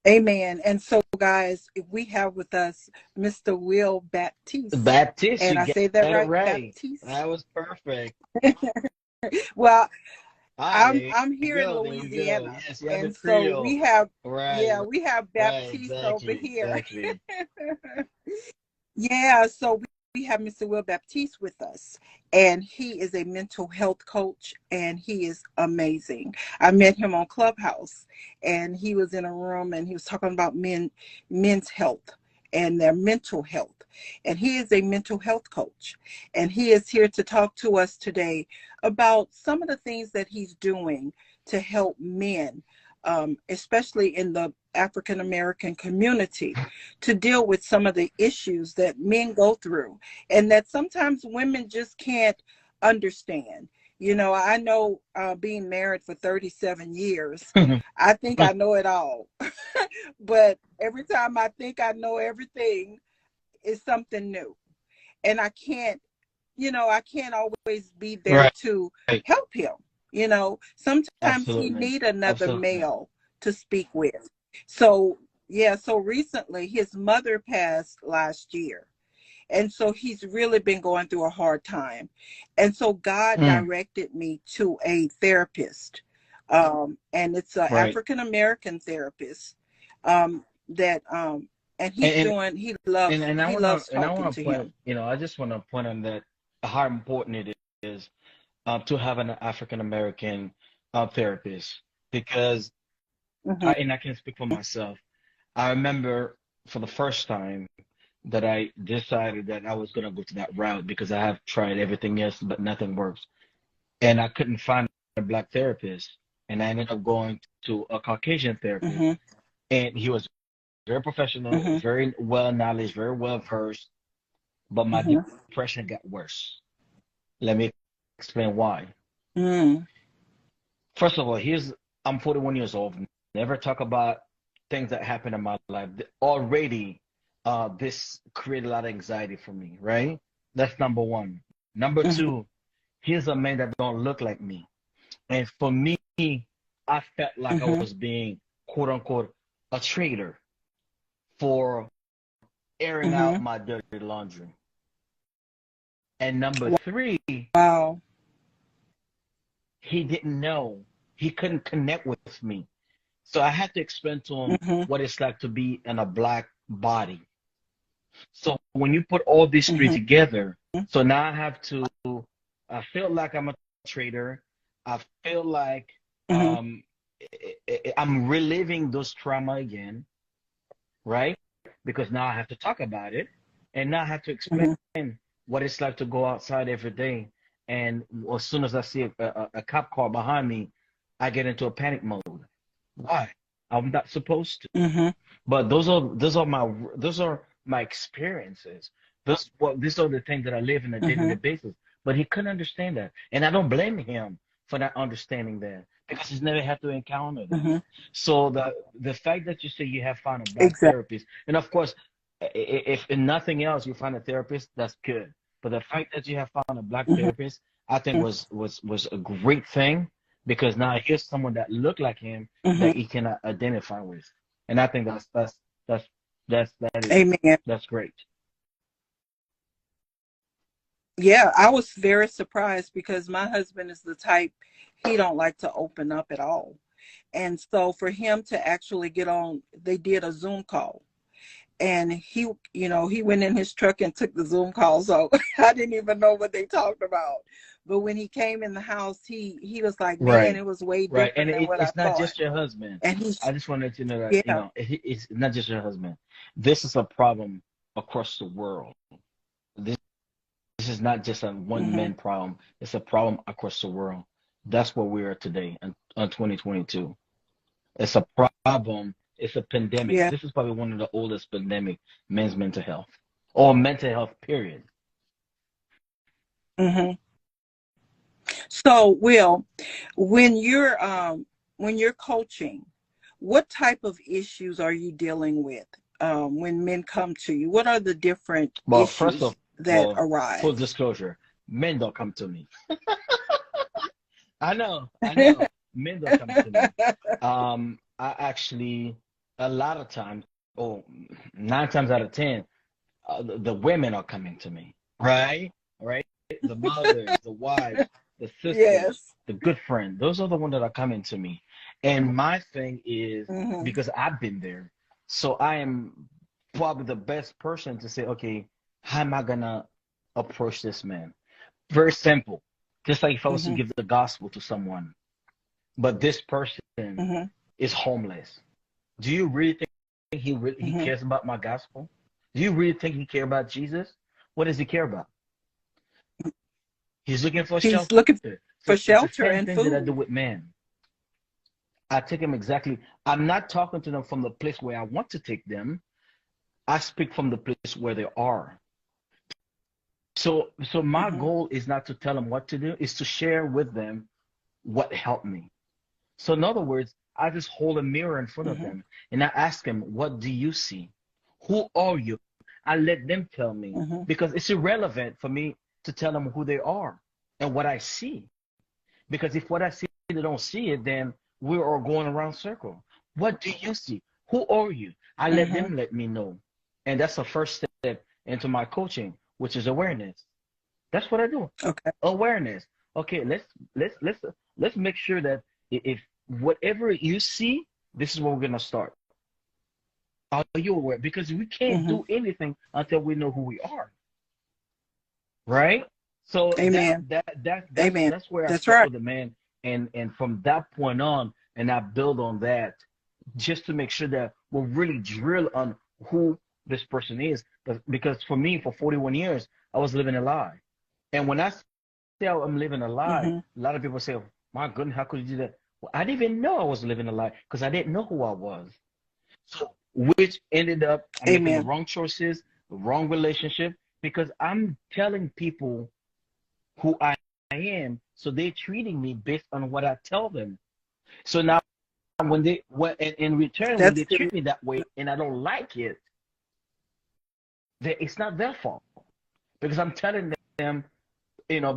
Amen. And so, guys, we have with us Mr. Will Baptiste. Baptiste, And you I get say that it right, right. Baptiste? That was perfect. Well, Ah, I'm there I'm you here in go. There you go. Louisiana. Yes, you have the And so Creole. we have, Right, yeah, we have right, Baptiste over exactly, here. exactly. Yeah, so we have Mr. Will Baptiste with us, and he is a mental health coach, and he is amazing. I met him on Clubhouse, and he was in a room, and he was talking about men's health and their mental health, and he is a mental health coach, and he is here to talk to us today about some of the things that he's doing to help men, especially in the African American community, to deal with some of the issues that men go through and that sometimes women just can't understand. I know, being married for 37 years, I think I know it all. But every time I think I know everything, it's something new. And I can't always be there Right, to help him. Sometimes he absolutely, need another absolutely. male to speak with. So, yeah, so recently his mother passed last year. And so he's really been going through a hard time. And so God Mm, directed me to a therapist. And it's an right. African American therapist, that and And he and loves and I he wanna loves and I talking wanna to point, him. I just wanna point on that how important it is to have an African American therapist because Hmm. I can speak for myself. I remember for the first time that I decided that I was gonna go to that route because I have tried everything else, but nothing works. And I couldn't find a black therapist. And I ended up going to a Caucasian therapist. Hmm. And he was very professional, Hmm. very well knowledge, very well versed, but my Hmm. depression got worse. Let me explain why. Mm. First of all, I'm 41 years old. Never talk about things that happened in my life. Already, this created a lot of anxiety for me, right? That's number one. Number Hmm. two, here's a man that don't look like me. And for me, I felt like I Hmm. was being quote unquote a traitor for airing out Hmm. my dirty laundry. And number three, Wow. he didn't know. He couldn't connect with me. So I had to explain to him Hmm. what it's like to be in a black body. So when you put all these three Hmm. together, so now I feel like I'm a traitor. I feel like Hmm. um, I'm reliving those trauma again, right? Because now I have to talk about it, and now I have to explain Hmm. what it's like to go outside every day. And as soon as I see a cop car behind me, I get into a panic mode. Why? I'm not supposed to. Hmm. But those are my experiences. These are the things that I live on a day-to-day Hmm. basis. But he couldn't understand that, and I don't blame him for not understanding that because he's never had to encounter that. Hmm. So the fact that you say you have found a black Exactly. therapist, and of course, if in nothing else you find a therapist, that's good. But the fact that you have found a black Hmm. therapist, I think was a great thing because now here's someone that looked like him Hmm. that he can identify with. And I think that's that is Amen. that's great. Yeah, I was very surprised because my husband is the type, he don't like to open up at all. And so for him to actually get on, they did a Zoom call. And he went in his truck and took the Zoom call. So I didn't even know what they talked about. But when he came in the house, he was like, man, Right, it was way right. And different than what I it's not thought. just your husband. And he's, I just wanted to know that, yeah. it's not just your husband. This is a problem across the world. This, this is not just a one Hmm. man problem. It's a problem across the world. That's where we are today in 2022. It's a problem. It's a pandemic. Yeah. This is probably one of the oldest pandemic, men's mental health or mental health, period. Hmm. So, Will, when you're coaching, what type of issues are you dealing with, when men come to you? What are the different Well, first of issues that all, full arise? disclosure, men don't come to me. I know. Men don't come to me. I actually a lot of times, or 9 times out of 10, the women are coming to me, right? Right? The mothers, the wives, the sisters, Yes. the good friends. Those are the ones that are coming to me. And my thing is, Mm-hmm. because I've been there, so I am probably the best person to say, okay, how am I gonna approach this man? Very simple. Just like if I was to Mm-hmm. give the gospel to someone, but this person Mm-hmm. is homeless. Do you really think he Mm-hmm. cares about my gospel? Do you really think he care about Jesus? What does he care about? He's looking for He's shelter. looking for So it's the shelter same and thing that I do food. with men. I take them exactly. I'm not talking to them from the place where I want to take them. I speak from the place where they are. So my Mm-hmm. goal is not to tell them what to do, is to share with them what helped me. So in other words, I just hold a mirror in front of Mm-hmm. them and I ask them, what do you see? Who are you? I let them tell me Mm-hmm. because it's irrelevant for me to tell them who they are and what I see. Because if what I see they don't see it, then we're all going around circle. What do you see? Who are you? I let Mm-hmm. them let me know. And that's the first step into my coaching, which is awareness. That's what I do. Okay. Awareness. Okay, let's let's let's make sure that if whatever you see, this is where we're gonna start. Are you aware? Because we can't Mm-hmm. do anything until we know who we are, right? So Amen. Amen. that's where I That's start right. with the man, and from that point on, and I build on that just to make sure that we're really drill on who this person is. Because for me, for 41 years, I was living a lie. And when I say I'm living a lie, Mm-hmm. a lot of people say, my goodness, how could you do that? Well, I didn't even know I was living a lie because I didn't know who I was. So, which ended up I'm making the Amen. wrong choices, the wrong relationship, because I'm telling people who I am, so they're treating me based on what I tell them. So now when in return, when That's they treat good. me that way and I don't like it, it's not their fault because I'm telling them,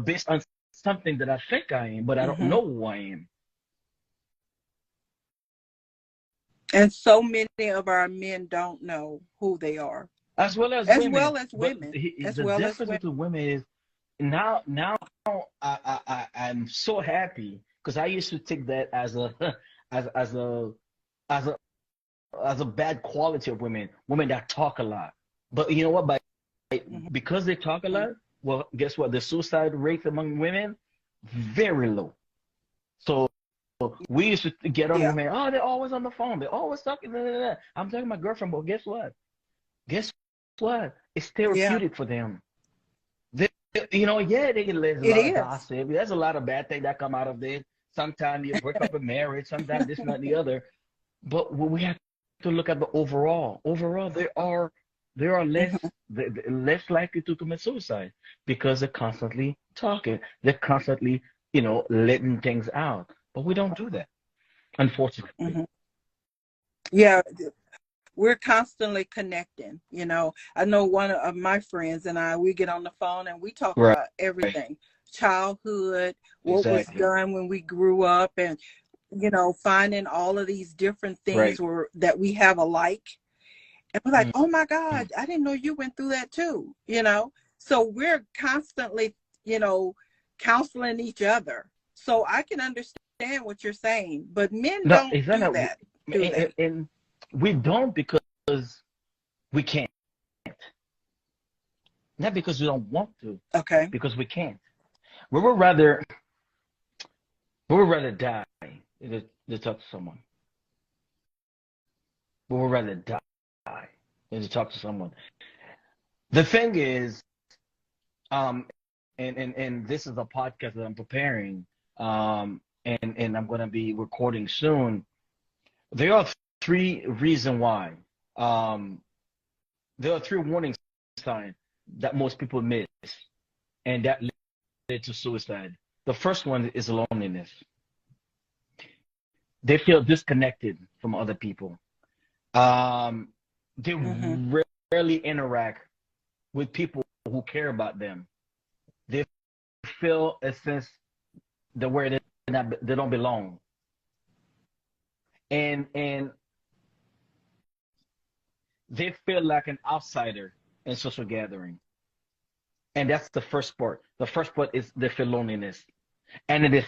based on something that I think I am, but I don't Mm-hmm. know who I am. And so many of our men don't know who they are, As well as as women. well as But women, as the well as difference women. between women is now I'm so happy because I used to take that as a as as a as a as a bad quality of women, women that talk a lot. But you know what? Mm-hmm. Because they talk a lot, well, guess what? The suicide rate among women very low. So we used to get on Yeah. women. Oh, they're always on the phone. They're always talking. Da, da, da. I'm talking to my girlfriend, but guess what? Guess what? It's Yeah. therapeutic for them. They, yeah, there's a It lot of is. gossip. There's a lot of bad things that come out of this. Sometimes you break up a marriage. Sometimes this, not the other. But we have to look at the overall. Overall, there are Mm-hmm. less likely to commit suicide because they're constantly talking. They're constantly, letting things out. But we don't do that, unfortunately. Mm-hmm. Yeah. We're constantly connecting. I know one of my friends and I, we get on the phone and we talk Right. about everything: childhood, what was Exactly. done when we grew up, and finding all of these different things Right. that we have alike. And we're like, Mm. oh my God, I didn't know you went through that too. So we're constantly, you know, counseling each other. So I can understand what you're saying, but men No, don't it's not do that. that, do they? And we don't because we can't. Not because we don't want to, Okay. because we can't. We would rather we would rather die than to talk to someone. We would rather die than to talk to someone. The thing is, um, and this is a podcast that I'm preparing, and I'm gonna be recording soon. There are three reasons why. Um, there are three warning signs that most people miss, and that led to suicide. The first one is loneliness. They feel disconnected from other people. Um, they Mm-hmm. rarely interact with people who care about them. They feel a sense that where they, not, they don't belong. And They feel like an outsider in social gathering. And that's the first part. The first part is they feel loneliness. And then the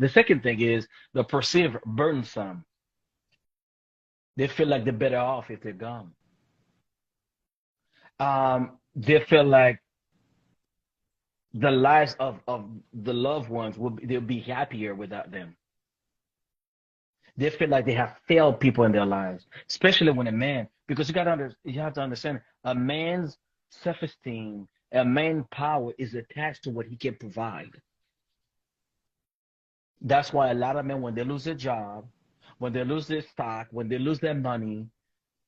second thing is the perceived burdensome. They feel like they're better off if they're gone. They feel like the lives of the loved ones they'll be happier without them. They feel like they have failed people in their lives, especially when a man, because you have to understand a man's self-esteem, a man's power is attached to what he can provide. That's why a lot of men, when they lose their job, when they lose their stock, when they lose their money,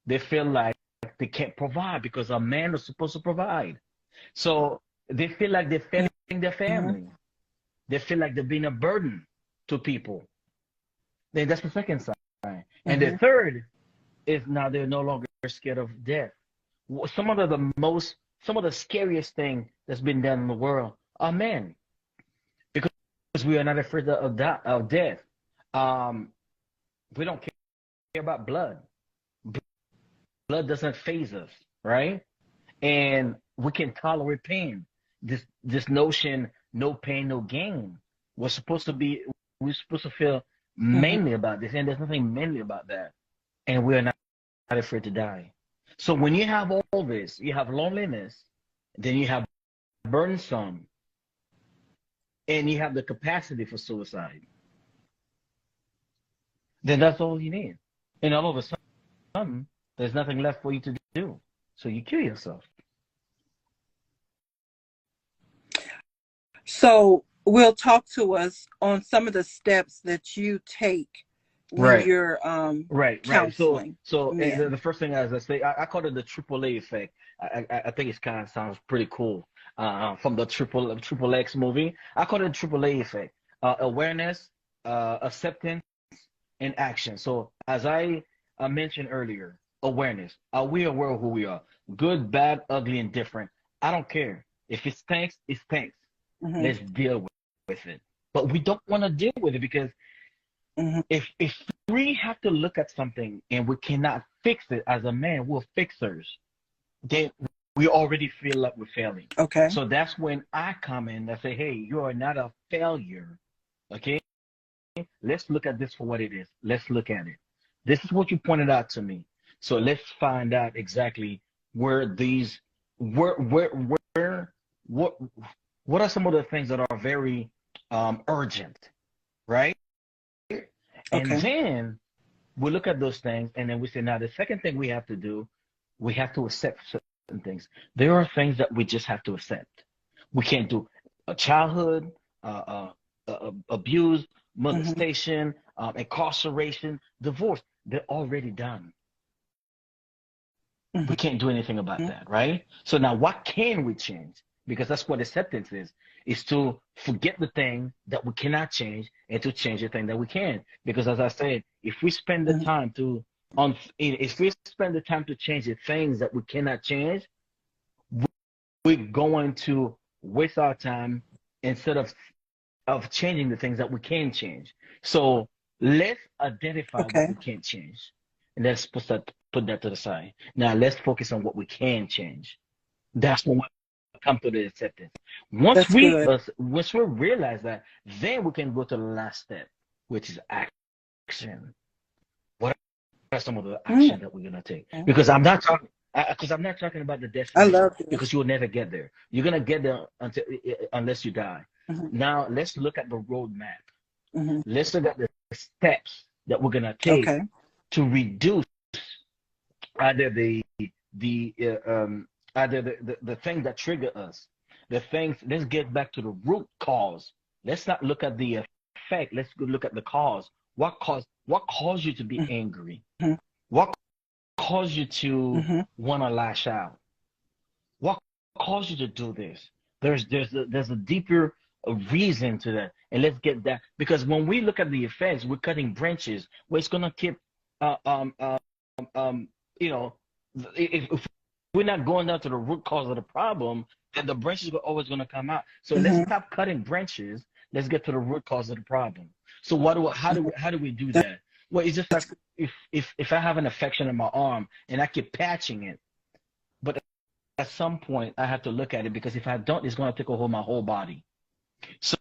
they feel like they can't provide because a man is supposed to provide. So they feel like they're failing their Mm-hmm. family. They feel like they're being a burden to people. Then that's the second sign. And the Mm-hmm. third is now they're no longer scared of death. Some of the scariest thing that's been done in the world are men because we are not afraid of death. Um, we don't care about blood. Blood doesn't phase us, right? And we can tolerate pain. This notion, no pain, no gain. We're supposed to be we're supposed to feel Mm-hmm. mainly about this, and there's nothing mainly about that. And we're not afraid to die. So when you have all this, you have loneliness, then you have burdensome, and you have the capacity for suicide. Then that's all you need. And all of a sudden, there's nothing left for you to do. So you kill yourself. So, will talk to us on some of the steps that you take when Right. you're Right. So, counseling the men. first thing as I say, I call it the AAA effect. I think it's kind of sounds pretty cool. From the Triple X movie, I call it the AAA effect. Awareness, acceptance, and action. So, as I mentioned earlier, awareness. Are we aware of who we are? Good, bad, ugly, and different. I don't care. If it stinks, it stinks. Mm-hmm. Let's deal with it. But we don't want to deal with it because Mm-hmm. if we have to look at something and we cannot fix it as a man, we're fixers. Then we already feel like we're failing. Okay. So that's when I come in and say, hey, you are not a failure. Okay? Let's look at this for what it is. Let's look at it. This is what you pointed out to me. So let's find out exactly where these where what what are some of the things that are very urgent, right? And Okay. then we look at those things and then we say, now the second thing we have to do, we have to accept certain things. There are things that we just have to accept. We can't do a childhood, abuse, Mm-hmm. molestation, incarceration, divorce. They're already done. We can't do anything about Mm-hmm. that, right? So now what can we change? Because that's what acceptance is to forget the thing that we cannot change and to change the thing that we can. Because as I said, if we spend the Mm-hmm. time to on if we spend the time to change the things that we cannot change, we're going to waste our time instead of changing the things that we can change. So let's identify what Okay. we can't change. And let's put that to the side. Now let's focus on what we can change. That's when we come to the acceptance. That's good. Once we realize that, then we can go to the last step, which is action. What are some of the action Mm-hmm. that we're gonna take? Because I'm not talking about the I destination love this. because you'll never get there. You're gonna get there unless you die. Mm-hmm. Now let's look at the roadmap. Mm-hmm. Let's look at the steps that we're gonna take Okay. to reduce either the either the thing that trigger us, the things. Let's get back to the root cause. Let's not look at the effect. Let's go look at the cause. What caused you to be angry? Mm-hmm. What caused you to Mm-hmm. want to lash out? What caused you to do this? There's a deeper reason to that, and let's get that because when we look at the effects, we're cutting branches. Where it's gonna keep, uh, um, um, um, you know, if we're not going down to the root cause of the problem, then the branches are always gonna come out. So let's Mm-hmm. stop cutting branches. Let's get to the root cause of the problem. So what do how do we do That, that? Well, it's just like that's good. if I have an infection in my arm and I keep patching it, but at some point I have to look at it, because if I don't, it's going to take over my whole body. So,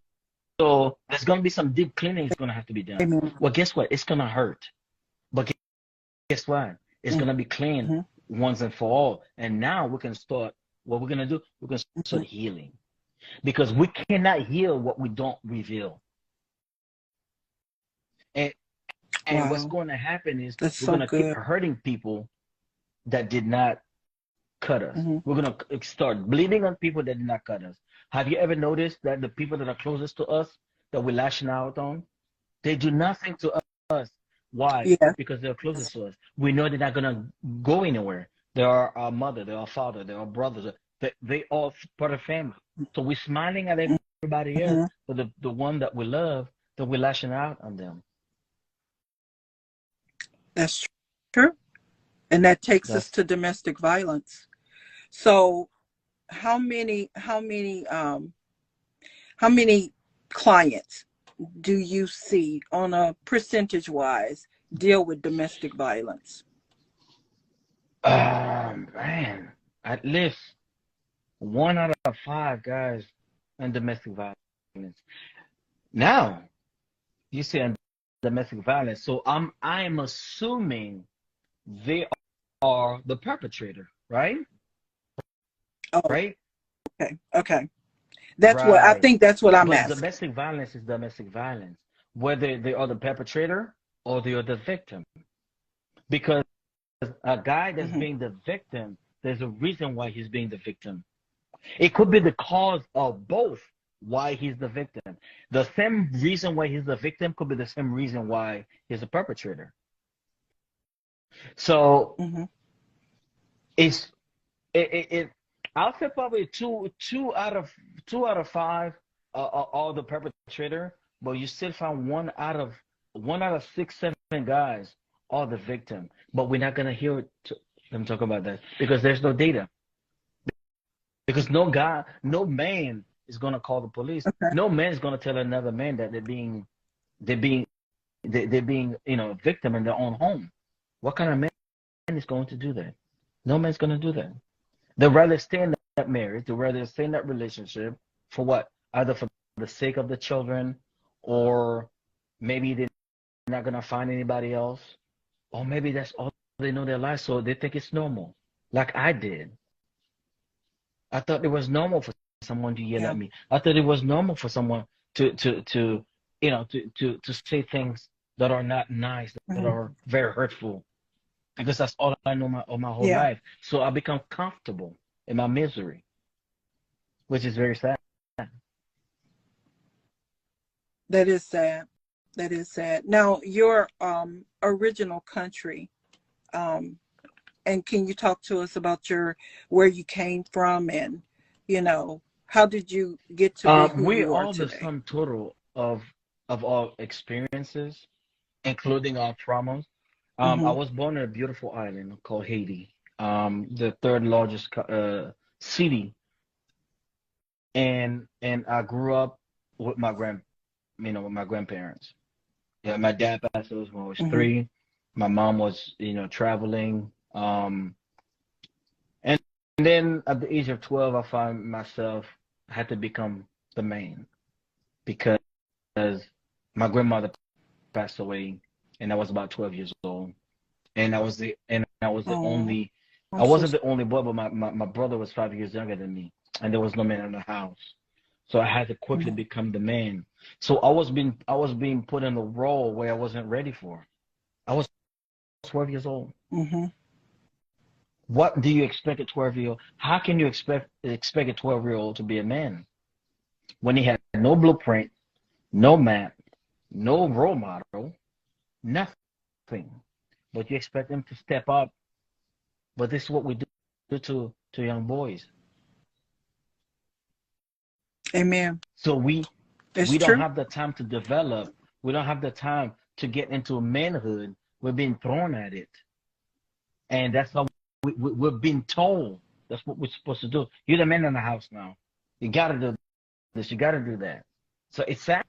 so there's going to be some deep cleaning that's going to have to be done. Amen. Well, guess what? It's going to hurt. But guess what? It's going to be clean Mm-hmm. once and for all. And now we can start, what we're going to do, we're going to start healing. Because we cannot heal what we don't reveal. And Wow. what's going to happen is That's we're so going to keep good. hurting people that did not cut us. Mm-hmm. We're going to start bleeding on people that did not cut us. Have you ever noticed that the people that are closest to us, that we're lashing out on, they do nothing to us? Why? Yeah. Because they're closest to us. We know they're not going to go anywhere. They are our mother, they're our father, they're our brothers. They all part of family. So we're smiling at everybody else, but the one that we love, that we're lashing out on them. That's true. And that takes us That's to domestic violence. So how many clients do you see on a percentage wise deal with domestic violence? man, at least 1 out of 5 guys in domestic violence. Now, you say domestic violence, so I'm assuming they are the perpetrator, right? Oh, Right? okay. That's what I Right. think. That's what I'm But asking. domestic violence is domestic violence, whether they are the perpetrator or they are the victim. Because a guy that's being the victim, there's a reason why he's being the victim. It could be the cause of both why he's the victim. The same reason why he's the victim could be the same reason why he's a perpetrator. So it's I'll say probably two out of 5 are the perpetrator, but you still find 1 out of 6, 7 guys are the victim. But we're not gonna hear them talk about that because there's no data. Because no man is gonna call the police. Okay. No man is gonna tell another man that they're being a victim in their own home. What kind of man is going to do that? No man's gonna do that. They'd rather stay in that marriage, they'd rather stay in that relationship for what? Either for the sake of the children, or maybe they're not gonna find anybody else, or maybe that's all they know their life, so they think it's normal. Like I did. I thought it was normal for someone to yell at me. I thought it was normal for someone to say things that are not nice, that are very hurtful, because that's all I know my whole life. So I become comfortable in my misery, which is very sad. That is sad. That is sad. Now, your original country, and can you talk to us about where you came from, and how did you get to be who We you are all the today? sum total of all experiences, including our traumas. I was born in a beautiful island called Haiti, the third largest city, and I grew up with my grandparents. Yeah, my dad passed away when I was 3. My mom was traveling, and then at the age of 12, I found myself had to become the man, because my grandmother passed away, and I was about 12 years old, and I was the only. I wasn't the only boy, but my brother was 5 years younger than me, and there was no man in the house, so I had to quickly become the man. So I was being put in a role where I wasn't ready for. I was 12 years old. What do you expect a 12-year-old? How can you expect a 12-year-old to be a man when he had no blueprint, no map, no role model, nothing? But you expect them to step up. But this is what we do to young boys. Amen. So we It's don't true. have the time to develop. We don't have the time to get into manhood. We're being thrown at it, and that's how we're being told that's what we're supposed to do. You're the man in the house now. You got to do this. You got to do that. So it's sad.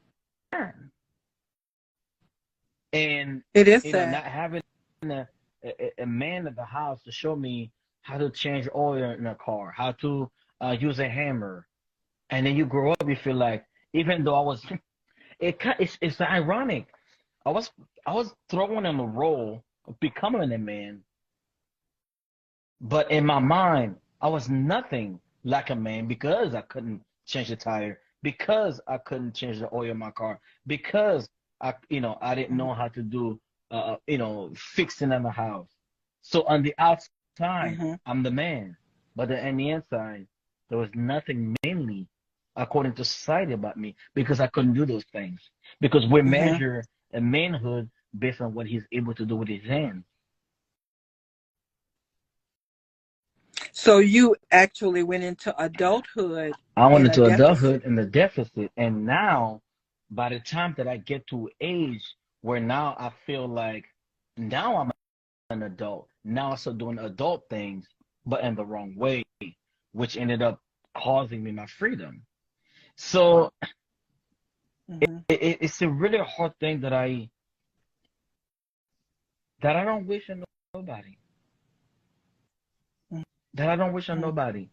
And It is not sad. having a man at the house to show me how to change oil in a car, how to use a hammer. And then you grow up, you feel like, even though I was, it's ironic. I was I was thrown in the role of becoming a man, but in my mind, I was nothing like a man because I couldn't change the tire, because I couldn't change the oil in my car, because I didn't know how to do, fixing in the house. So on the outside, Mm-hmm. I'm the man, but then on the inside, there was nothing manly according to society about me because I couldn't do those things. Because we Mm-hmm. measure a manhood based on what he's able to do with his hands. So you actually went into adulthood I went in a into deficit. adulthood in the deficit, and now by the time that I get to age where now I feel like now I'm an adult, now I start doing adult things, but in the wrong way, which ended up causing me my freedom. So Mm-hmm. it's a really hard thing that I don't wish on nobody. That I don't wish on Mm-hmm. nobody.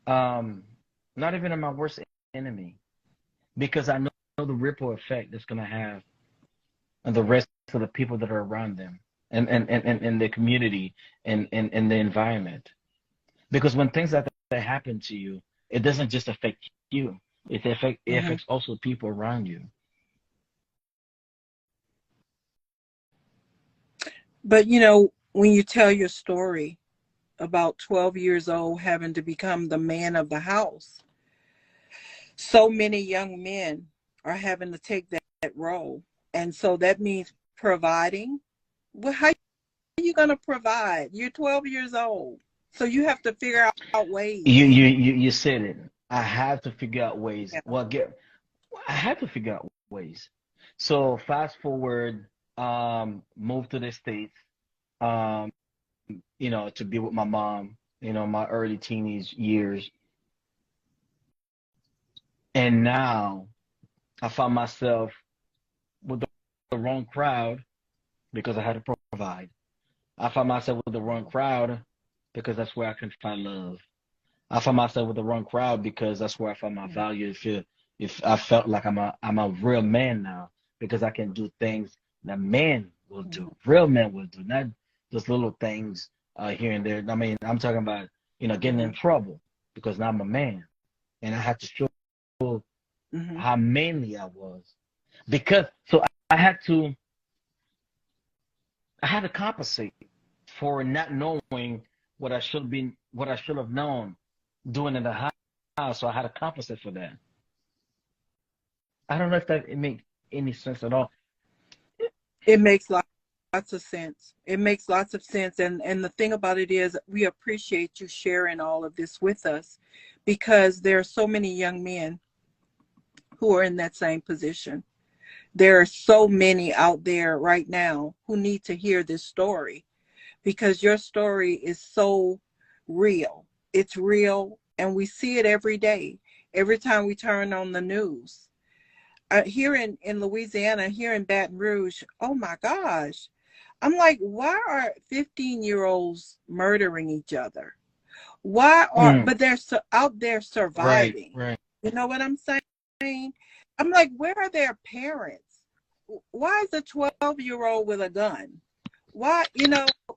Um, Not even on my worst enemy, because I know the ripple effect that's gonna have on the rest of the people that are around them and the community and the environment. Because when things like that happen to you, it doesn't just affect you. It Mm-hmm. affects also people around you. But when you tell your story about 12 years old having to become the man of the house, so many young men are having to take that role. And so that means providing. Well, how are you going to provide? You're 12 years old. So you have to figure out ways. You said it. I have to figure out ways. Yeah. I have to figure out ways. So fast forward, moved to the States, um, to be with my mom, my early teenage years. And now I found myself with the wrong crowd because I had to provide. I found myself with the wrong crowd because that's where I can find love. I found myself with the wrong crowd because that's where I found my value. If I felt like I'm a real man now because I can do things that men will do, real men will do, not just little things here and there. I mean, I'm talking about getting in Mm-hmm. trouble because now I'm a man and I had to show Mm-hmm. how manly I was because so I had to compensate for not knowing what I should have known doing in the house. So I had to compensate for that. I don't know if that it makes any sense at all. It makes lots of sense. It makes lots of sense. And the thing about it is we appreciate you sharing all of this with us because there are so many young men who are in that same position. There are so many out there right now who need to hear this story because your story is so real. It's real, and we see it every day, every time we turn on the news. Here in Louisiana, here in Baton Rouge, oh my gosh. I'm like, why are 15-year-olds murdering each other? Mm, But they're out there right, surviving. right. You know what I'm saying? I'm like, where are their parents? Why is a 12-year-old with a gun? Why,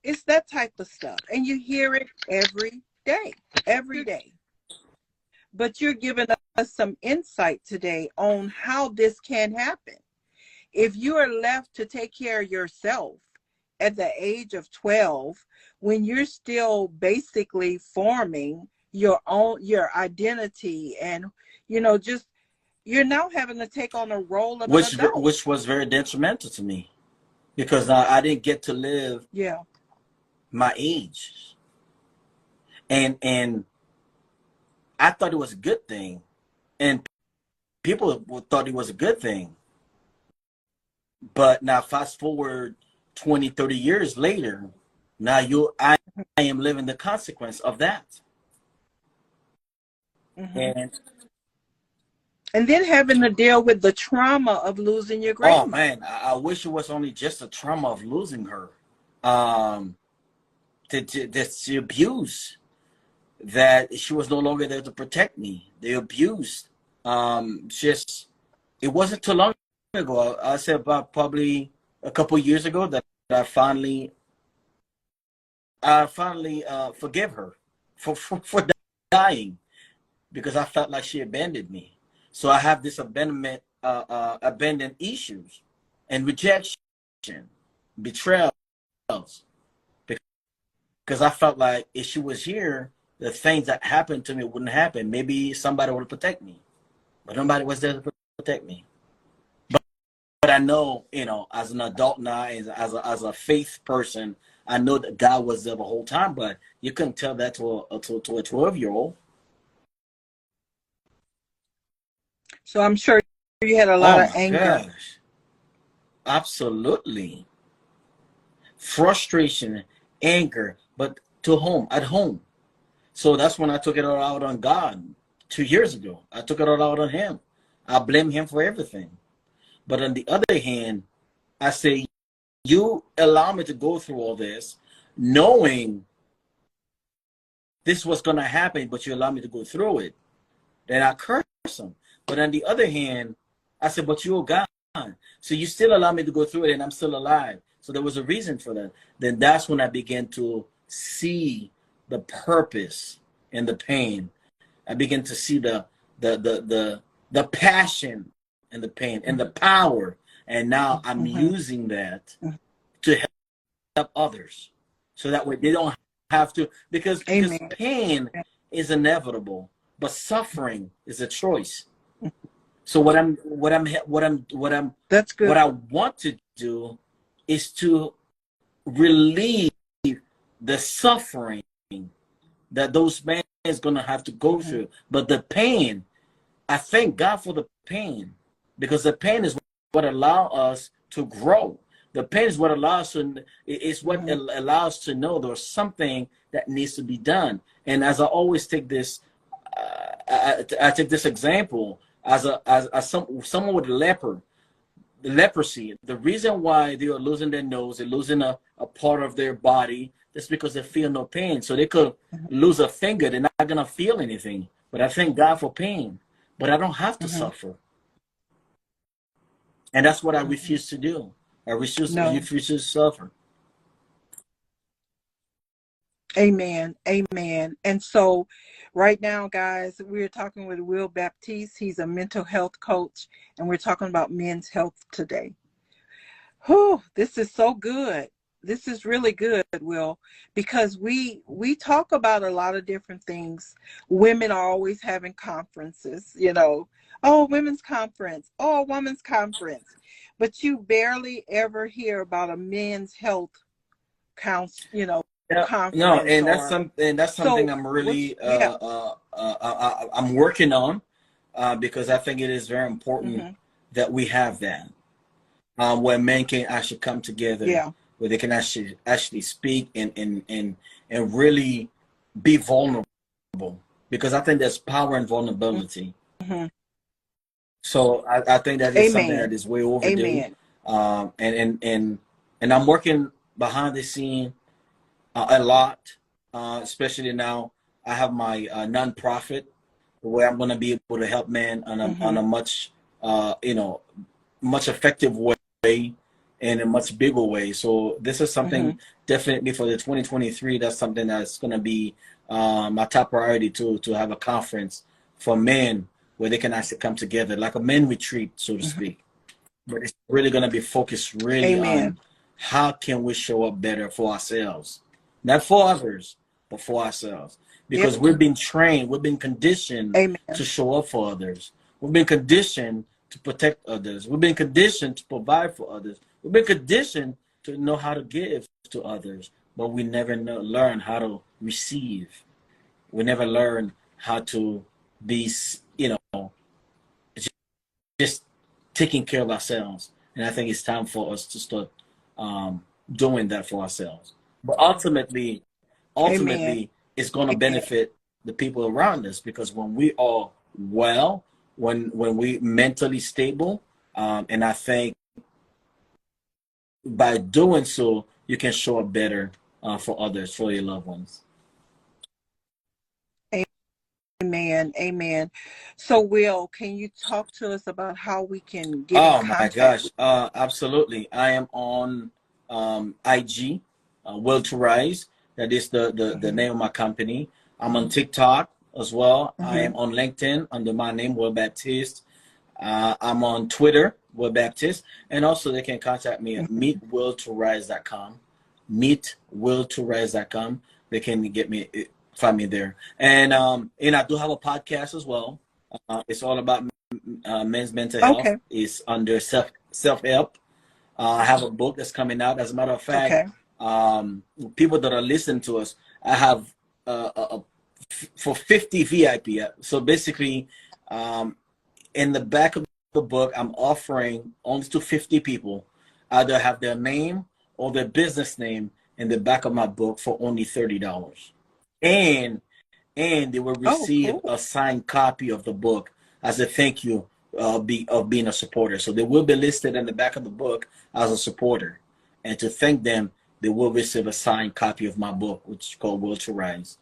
it's that type of stuff. And you hear it every day. But you're giving us some insight today on how this can happen. If you are left to take care of yourself at the age of 12, when you're still basically forming your identity and, just you're now having to take on a role of an adult. which was very detrimental to me because I didn't get to live Yeah. my age, and I thought it was a good thing, and people thought it was a good thing. But now fast forward 20, 30 years later, now I am living the consequence of that. Hmm. And And then having to deal with the trauma of losing your oh grandmother. man, I wish it was only just a trauma of losing her. um, the abuse, that she was no longer there to protect me. They abused. Just it wasn't too long ago. I said about probably a couple years ago that I finally forgive her for dying, because I felt like she abandoned me. So I have this abandoned issues and rejection, betrayals, because I felt like if she was here, the things that happened to me wouldn't happen. Maybe somebody would protect me, but nobody was there to protect me. But I know, as an adult now, as a faith person, I know that God was there the whole time. But you couldn't tell that to a 12-year-old. So I'm sure you had a lot Oh of my anger. gosh, absolutely, frustration, anger, but to home, at home. So that's when I took it all out on God 2 years ago. I took it all out on Him. I blame Him for everything. But on the other hand, I say, you allow me to go through all this, knowing this was going to happen, but you allow me to go through it. Then I curse Him. But on the other hand, I said, but you're God. So you still allow me to go through it, and I'm still alive. So there was a reason for that. Then that's when I began to see the purpose and the pain. I began to see the passion and the pain and the power. And now I'm using that to help others, so that way they don't have to, because Amen. pain is inevitable, but suffering is a choice. So what That's good. I want to do is to relieve the suffering that those men is gonna have to go through. But the pain, I thank God for the pain, because the pain is what allows us to grow. The pain is what allows to, is what allows to know there's something that needs to be done. And as I always take this, I take this example as someone with leprosy. The reason why they are losing their nose, they're losing a part of their body, that's because they feel no pain. So they could lose a finger, they're not gonna feel anything. But I thank God for pain. But I don't have to suffer. And that's what I refuse to do. I refuse No. to suffer. Amen. Amen. And so right now, guys, we're talking with Will Baptiste. He's a mental health coach, and we're talking about men's health today. Whew, this is so good. This is really good, Will, because we talk about a lot of different things. Women are always having conferences, oh, women's conference, oh, women's conference. But you barely ever hear about a men's health Yeah, no, conference and or that's something so I'm what's really yeah. I'm working on, because I think it is very important Mm-hmm. that we have that, where men can actually come together, Yeah. where they can actually speak and really be vulnerable, because I think there's power in vulnerability. Mm-hmm. So I think that is something that Amen. is way overdue, Amen. and I'm working behind the scene a lot, especially now. I have my nonprofit where I'm going to be able to help men on Mm-hmm. a much much effective way, and a much bigger way. So this is Mm-hmm. something definitely for the 2023. That's something that's going to be my top priority, to have a conference for men where they can actually come together, like a men retreat, so to Mm-hmm. speak. But it's really going to be focused really on Amen. how can we show up better for ourselves, not for others, but for ourselves. Yep. Because we've been trained, we've been conditioned to Amen. show up for others. We've been conditioned to protect others. We've been conditioned to provide for others. We've been conditioned to know how to give to others, but we never learn how to receive. We never learn how to be, just taking care of ourselves. And I think it's time for us to start doing that for ourselves. But Amen. ultimately, it's going to Amen. benefit the people around us, because when we are well, when we mentally stable, and I think by doing so, you can show up better for others, for your loved ones. Amen. Amen. So, Will, can you talk to us about how we can get in Oh my contact gosh, with you? absolutely. I am on IG, Will to Rise. That is the Mm-hmm. name of my company. I'm on TikTok as well. I Mm-hmm. am on LinkedIn under my name, Will Baptiste. I'm on Twitter, Will Baptiste. And also they can contact me at Mm-hmm. meetwilltorise.com. Meetwilltorise.com. They can find me there. And I do have a podcast as well. It's all about men's mental health. Okay. Is under self help. I have a book that's coming out. As a matter of fact, Okay. people that are listening to us, I have for 50 VIP. So basically, in the back of the book, I'm offering only to 50 people either have their name or their business name in the back of my book for only $30. And and they will Oh, receive cool. a signed copy of the book as a thank you of being a supporter. So they will be listed in the back of the book as a supporter, and to thank them, they will receive a signed copy of my book, which is called Will to Rise.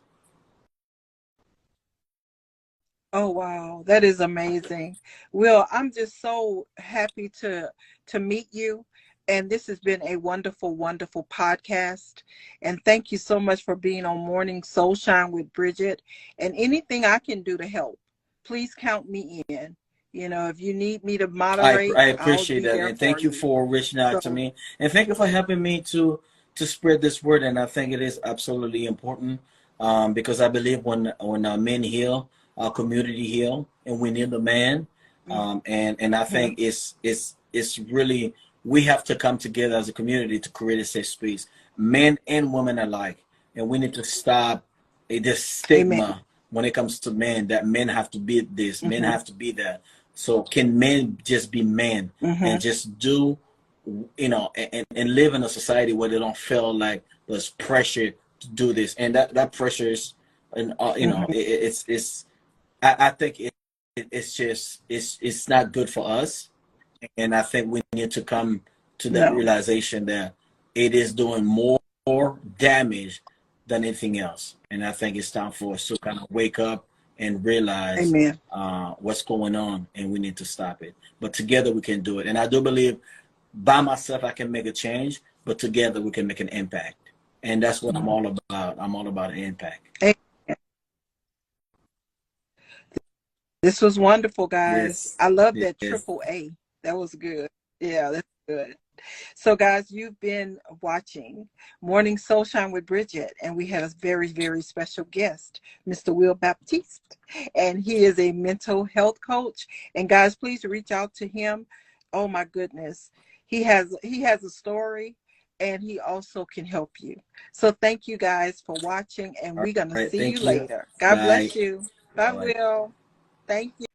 Oh, wow. That is amazing. Will, I'm just so happy to meet you. And this has been a wonderful, wonderful podcast. And thank you so much for being on Morning Soulshine with Bridget. And anything I can do to help, please count me in. You know, if you need me to I moderate, I'll appreciate be that, there and for thank you you. for reaching out to So, me, and thank you for helping me to spread this word. And I think it is absolutely important, because I believe when our men heal, our community heal, and we need the man. And I mhm, think it's really, we have to come together as a community to create a safe space, men and women alike, and we need to stop this amen. stigma when it comes to men, that men have to be this, men Hmm. have to be that. So can men just be men Hmm. and just do, and live in a society where they don't feel like there's pressure to do this, and that pressure is, and Hmm. it's I think it's just it's not good for us, and I think we need to come to that No. realization that it is doing more damage than anything else. And I think it's time for us to kind of wake up and realize Amen. what's going on, and we need to stop it. But together we can do it. And I do believe by myself I can make a change, but together we can make an impact. And that's what I'm Mhm. all about. I'm all about an impact. Amen. This was wonderful, guys. Yes, I love that yes. triple A. That was good. Yeah, that's good. So, guys, you've been watching Morning Soulshine with Bridget, and we have a very, very special guest, Mr. Will Baptiste, and he is a mental health coach. And guys, please reach out to him. Oh my goodness, he has a story, and he also can help you. So, thank you guys for watching, and All we're gonna right. see you Thank you. later. God Bye. bless you. Bye, Bye. Will. Thank you.